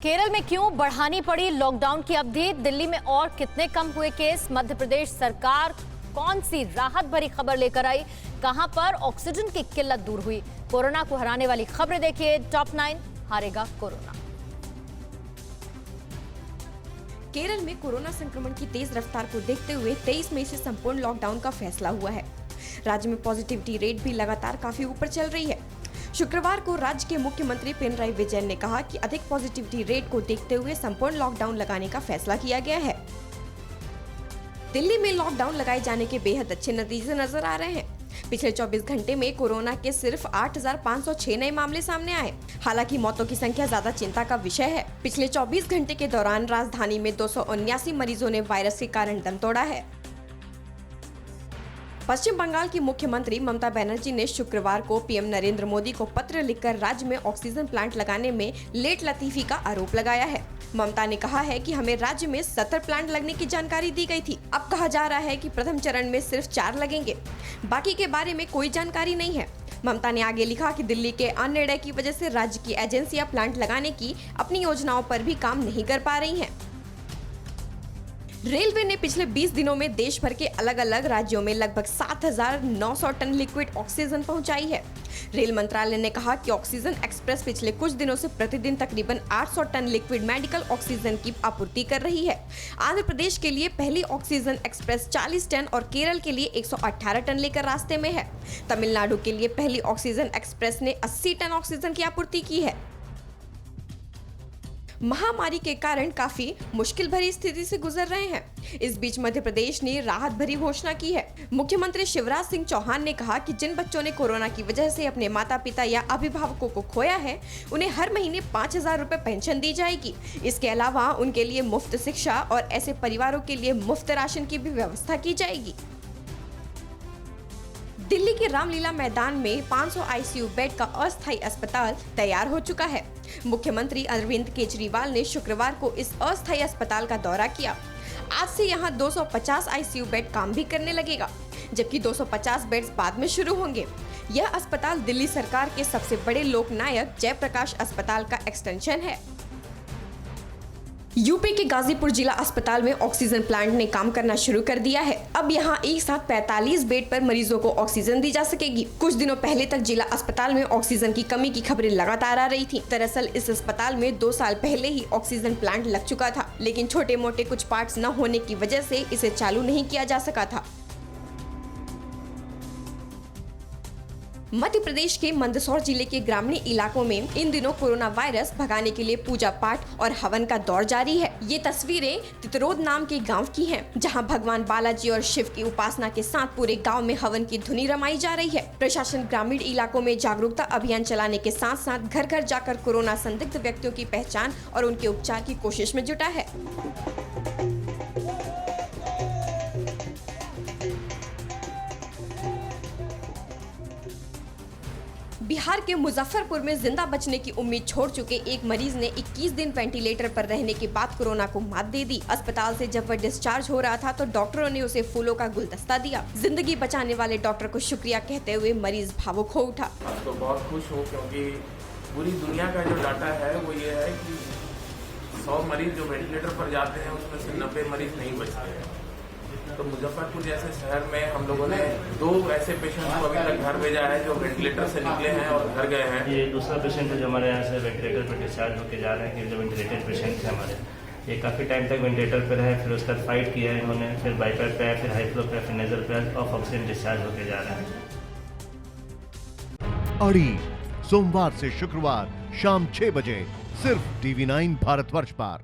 केरल में क्यों बढ़ानी पड़ी लॉकडाउन की अवधि? दिल्ली में और कितने कम हुए केस? मध्य प्रदेश सरकार कौन सी राहत भरी खबर लेकर आई? कहां पर ऑक्सीजन की किल्लत दूर हुई? कोरोना को हराने वाली खबरें देखिए। टॉप 9 हारेगा कोरोना। केरल में कोरोना संक्रमण की तेज रफ्तार को देखते हुए 23 मई से संपूर्ण लॉकडाउन का फैसला हुआ है। राज्य में पॉजिटिविटी रेट भी लगातार काफी ऊपर चल रही है। शुक्रवार को राज्य के मुख्यमंत्री पिनराई विजयन ने कहा कि अधिक पॉजिटिविटी रेट को देखते हुए संपूर्ण लॉकडाउन लगाने का फैसला किया गया है। दिल्ली में लॉकडाउन लगाए जाने के बेहद अच्छे नतीजे नजर आ रहे हैं। पिछले 24 घंटे में कोरोना के सिर्फ 8,506 नए मामले सामने आए। हालांकि मौतों की संख्या ज्यादा चिंता का विषय है। पिछले 24 घंटे के दौरान राजधानी में 279 मरीजों ने वायरस के कारण दम तोड़ा है। पश्चिम बंगाल की मुख्यमंत्री ममता बनर्जी ने शुक्रवार को पीएम नरेंद्र मोदी को पत्र लिखकर राज्य में ऑक्सीजन प्लांट लगाने में लेट लतीफी का आरोप लगाया है। ममता ने कहा है कि हमें राज्य में 70 प्लांट लगने की जानकारी दी गई थी। अब कहा जा रहा है कि प्रथम चरण में सिर्फ 4 लगेंगे, बाकी के बारे में कोई जानकारी नहीं है। ममता ने आगे लिखा कि दिल्ली के अनिर्णय की वजह से राज्य की एजेंसियां प्लांट लगाने की अपनी योजनाओं पर भी काम नहीं कर पा रही हैं। रेलवे ने पिछले 20 दिनों में देश भर के अलग अलग राज्यों में लगभग 7,900 टन लिक्विड ऑक्सीजन पहुंचाई है। रेल मंत्रालय ने कहा कि ऑक्सीजन एक्सप्रेस पिछले कुछ दिनों से प्रतिदिन तकरीबन 800 टन लिक्विड मेडिकल ऑक्सीजन की आपूर्ति कर रही है। आंध्र प्रदेश के लिए पहली ऑक्सीजन एक्सप्रेस 40 टन और केरल के लिए 118 टन लेकर रास्ते में है। तमिलनाडु के लिए पहली ऑक्सीजन एक्सप्रेस ने 80 टन ऑक्सीजन की आपूर्ति की है। महामारी के कारण काफी मुश्किल भरी स्थिति से गुजर रहे हैं। इस बीच मध्य प्रदेश ने राहत भरी घोषणा की है। मुख्यमंत्री शिवराज सिंह चौहान ने कहा कि जिन बच्चों ने कोरोना की वजह से अपने माता पिता या अभिभावकों को खोया है, उन्हें हर महीने 5,000 रुपए पेंशन दी जाएगी। इसके अलावा उनके लिए मुफ्त शिक्षा और ऐसे परिवारों के लिए मुफ्त राशन की भी व्यवस्था की जाएगी। दिल्ली के रामलीला मैदान में 500 आईसीयू बेड का अस्थायी अस्पताल तैयार हो चुका है। मुख्यमंत्री अरविंद केजरीवाल ने शुक्रवार को इस अस्थायी अस्पताल का दौरा किया। आज से यहां 250 आईसीयू बेड काम भी करने लगेगा, जबकि 250 बेड्स बाद में शुरू होंगे। यह अस्पताल दिल्ली सरकार के सबसे बड़े लोकनायक जयप्रकाश अस्पताल का एक्सटेंशन है। यूपी के गाजीपुर जिला अस्पताल में ऑक्सीजन प्लांट ने काम करना शुरू कर दिया है। अब यहां एक साथ 45 बेड पर मरीजों को ऑक्सीजन दी जा सकेगी। कुछ दिनों पहले तक जिला अस्पताल में ऑक्सीजन की कमी की खबरें लगातार आ रही थी। दरअसल इस अस्पताल में 2 साल पहले ही ऑक्सीजन प्लांट लग चुका था, लेकिन छोटे मोटे कुछ पार्ट्स न होने की वजह से इसे चालू नहीं किया जा सका था। मध्य प्रदेश के मंदसौर जिले के ग्रामीण इलाकों में इन दिनों कोरोना वायरस भगाने के लिए पूजा पाठ और हवन का दौर जारी है। ये तस्वीरें तितरोद नाम के गांव की हैं, जहां भगवान बालाजी और शिव की उपासना के साथ पूरे गांव में हवन की धुनी रमाई जा रही है। प्रशासन ग्रामीण इलाकों में जागरूकता अभियान चलाने के साथ साथ घर घर जाकर कोरोना संदिग्ध व्यक्तियों की पहचान और उनके उपचार की कोशिश में जुटा है। बिहार के मुजफ्फरपुर में जिंदा बचने की उम्मीद छोड़ चुके एक मरीज ने 21 दिन वेंटिलेटर पर रहने के बाद कोरोना को मात दे दी। अस्पताल से जब वह डिस्चार्ज हो रहा था तो डॉक्टरों ने उसे फूलों का गुलदस्ता दिया। जिंदगी बचाने वाले डॉक्टर को शुक्रिया कहते हुए मरीज भावुक हो उठा। तो बहुत खुश हूँ क्योंकि पूरी दुनिया का जो डाटा है वो ये है कि 100 मरीज जो वेंटिलेटर पर जाते हैं उसमें से 90 मरीज नहीं बचते हैं। तो मुजफ्फरपुर जैसे शहर में हम लोगों ने 2 ऐसे पेशेंट को अभी तक घर भेजा है जो वेंटिलेटर से निकले हैं और घर गए हैं। ये दूसरा पेशेंट है जो हमारे यहाँ से वेंटिलेटर पर डिस्चार्ज होकर जा रहे हैं। कि जो वेंटिलेटेड पेशेंट है हमारे, ये काफ़ी टाइम तक वेंटिलेटर पर है, फिर उसका फाइट किया है इन्होंने, फिर बाईपास पे है, फिर हाई फ्लो पे, फिर नेजल पे ऑफ ऑक्सीजन डिस्चार्ज होकर जा रहे हैं। अड़ी सोमवार से शुक्रवार शाम 6 बजे सिर्फ TV9 भारतवर्ष पर।